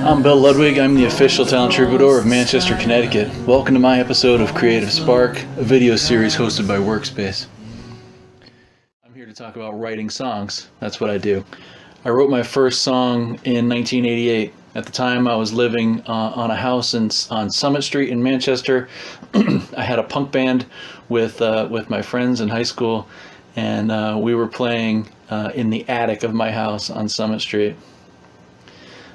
I'm Bill Ludwig. I'm the official Town Troubadour of Manchester, Connecticut. Welcome to my episode of Creative Spark, a video series hosted by Workspace. I'm here to talk about writing songs. That's what I do. I wrote my first song in 1988. At the time, I was living on a house on Summit Street in Manchester. I had a punk band with my friends in high school, and we were playing in the attic of my house on Summit Street.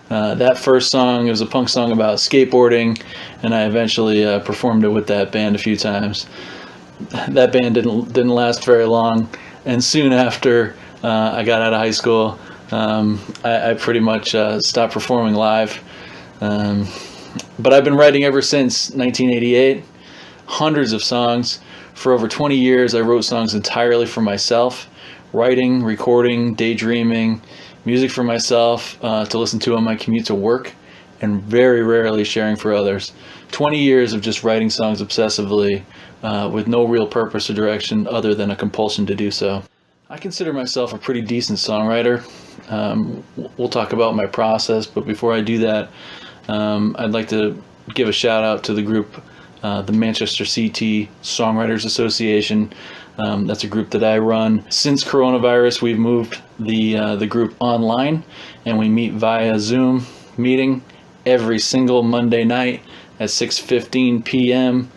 That first song, it was a punk song about skateboarding, and I eventually performed it with that band a few times. That band didn't last very long, and soon after I got out of high school, I pretty much stopped performing live. But I've been writing ever since 1988, hundreds of songs. For over 20 years, I wrote songs entirely for myself, writing, recording, daydreaming, music for myself to listen to on my commute to work, and very rarely sharing for others. 20 years of just writing songs obsessively with no real purpose or direction other than a compulsion to do so. I consider myself a pretty decent songwriter. We'll talk about my process, but before I do that, I'd like to give a shout out to the group, the Manchester CT Songwriters Association. That's a group that I run. Since coronavirus, we've moved the group online, and we meet via Zoom meeting every single Monday night at 6:15 p.m.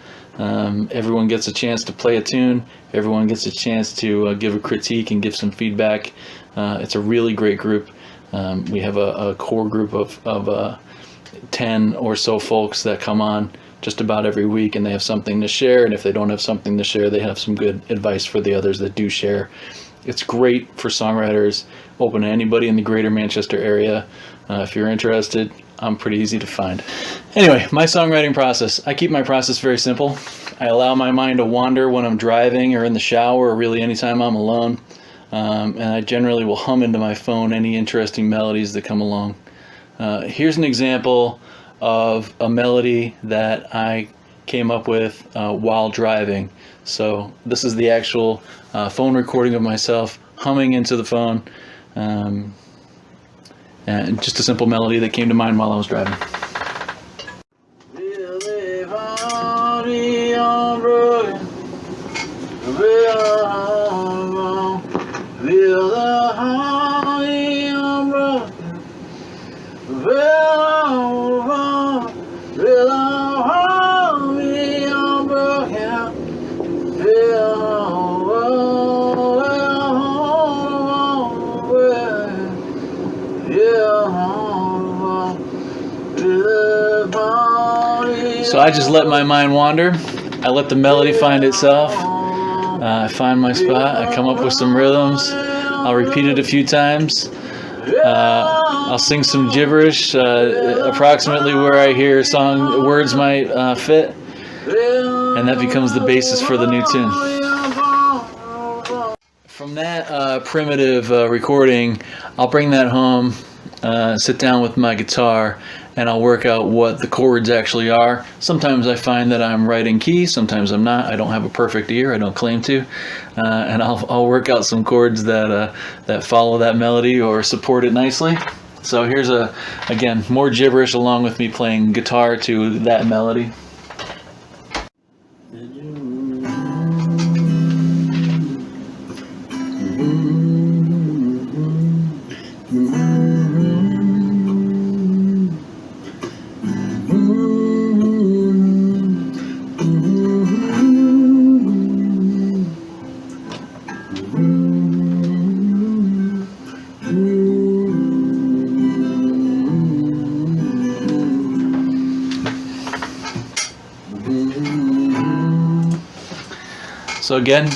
Everyone gets a chance to play a tune. Everyone gets a chance to give a critique and give some feedback. It's a really great group. We have a core group of 10 or so folks that come on just about every week, and they have something to share, and if they don't have something to share, they have some good advice for the others that do share. It's great for songwriters, open to anybody in the greater Manchester area. If you're interested, I'm pretty easy to find. Anyway, my songwriting process. I keep my process very simple. I allow my mind to wander when I'm driving or in the shower, or really anytime I'm alone, and I generally will hum into my phone any interesting melodies that come along. Here's an example of a melody that I came up with while driving. So this is the actual phone recording of myself humming into the phone, and just a simple melody that came to mind while I was driving. So I just let my mind wander. I let the melody find itself. I find my spot. I come up with some rhythms. I'll repeat it a few times. I'll sing some gibberish, approximately where I hear song words might fit, and that becomes the basis for the new tune. From that primitive recording, I'll bring that home, sit down with my guitar, and I'll work out what the chords actually are. Sometimes I find that I'm right in key, sometimes I'm not. I don't have a perfect ear, I don't claim to. And I'll work out some chords that follow that melody or support it nicely. So here's again, more gibberish along with me playing guitar to that melody. So again,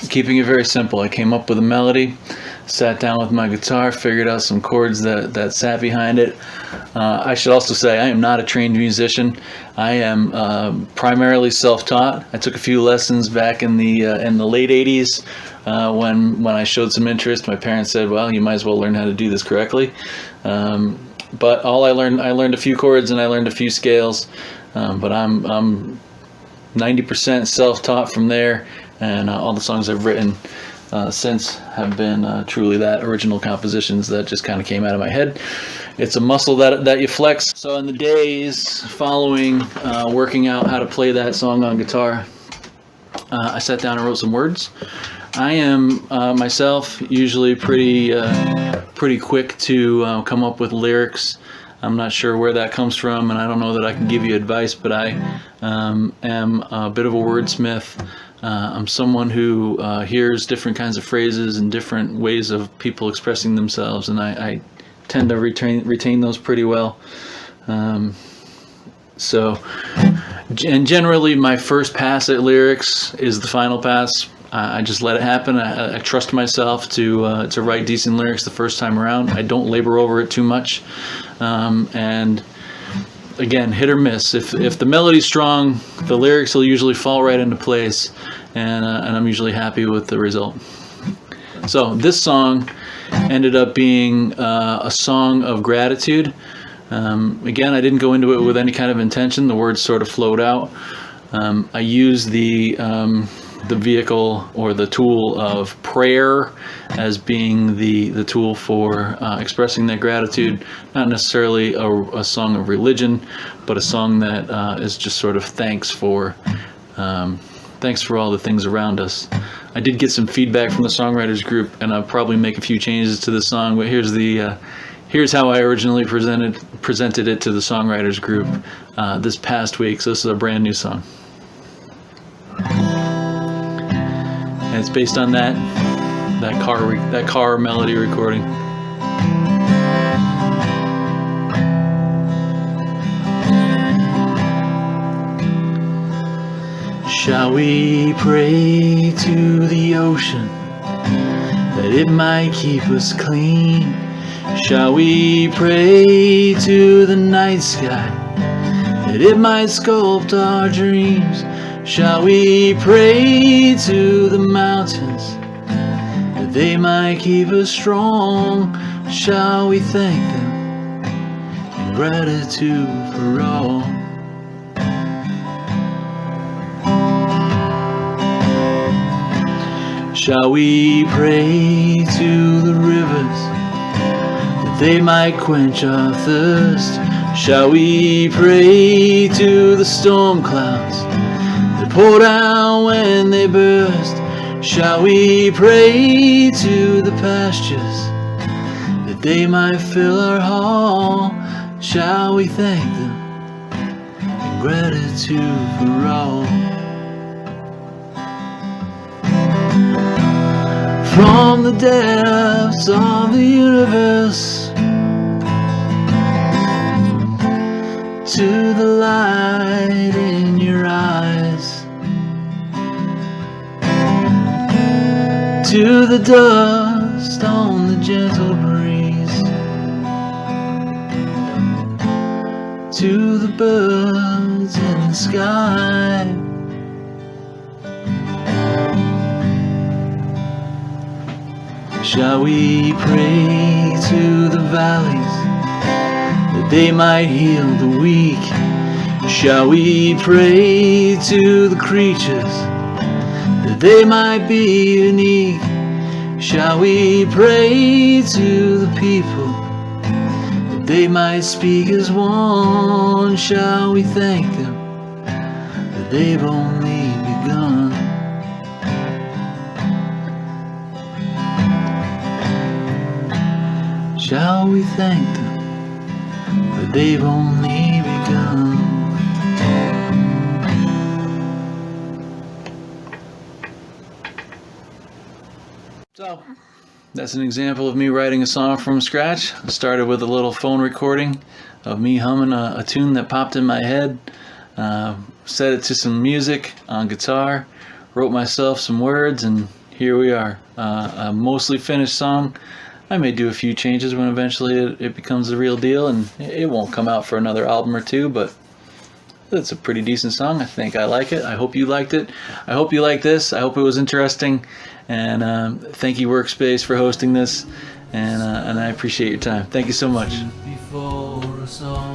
keeping it very simple. I came up with a melody, sat down with my guitar, figured out some chords that sat behind it. I should also say I am not a trained musician. I am primarily self-taught. I took a few lessons back in the late 80s when I showed some interest. My parents said, well, you might as well learn how to do this correctly. But I learned a few chords and I learned a few scales, but I'm 90% self-taught from there, and all the songs I've written since have been truly that, original compositions that just kind of came out of my head. It's a muscle that you flex. So in the days following working out how to play that song on guitar, I sat down and wrote some words. I am myself usually pretty quick to come up with lyrics. I'm not sure where that comes from, and I don't know that I can give you advice, but I am a bit of a wordsmith. I'm someone who hears different kinds of phrases and different ways of people expressing themselves, and I tend to retain those pretty well. And generally my first pass at lyrics is the final pass. I just let it happen. I trust myself to write decent lyrics the first time around. I don't labor over it too much. And again, hit or miss. If the melody's strong, the lyrics will usually fall right into place, and I'm usually happy with the result. So this song ended up being a song of gratitude. Again, I didn't go into it with any kind of intention. The words sort of flowed out. I used the vehicle or the tool of prayer as being the tool for expressing that gratitude. Not necessarily a song of religion, but a song that is just sort of thanks for all the things around us. I did get some feedback from the songwriters group, and I'll probably make a few changes to the song, but here's how I originally presented it to the songwriters group this past week. So this is a brand new song. And it's based on that car melody recording. Shall we pray to the ocean that it might keep us clean? Shall we pray to the night sky that it might sculpt our dreams? Shall we pray to the mountains that they might keep us strong? Shall we thank them in gratitude for all? Shall we pray to the rivers that they might quench our thirst? Shall we pray to the storm clouds that pour down when they burst? Shall we pray to the pastures that they might fill our hall? Shall we thank them in gratitude for all? From the depths of the universe to the light in your eyes, to the dust on the gentle breeze, to the birds in the sky. Shall we pray to the valleys that they might heal the weak? Shall we pray to the creatures that they might be unique? Shall we pray to the people that they might speak as one? Shall we thank them that they've only begun? Shall we thank them that they've only begun? So, that's an example of me writing a song from scratch. I started with a little phone recording of me humming a tune that popped in my head, set it to some music on guitar, wrote myself some words, and here we are. A mostly finished song. I may do a few changes when eventually it becomes the real deal, and it won't come out for another album or two, but it's a pretty decent song. I think I like it. I hope you liked it. I hope you like this. I hope it was interesting, and thank you Workspace for hosting this, and I appreciate your time. Thank you so much. Before a song.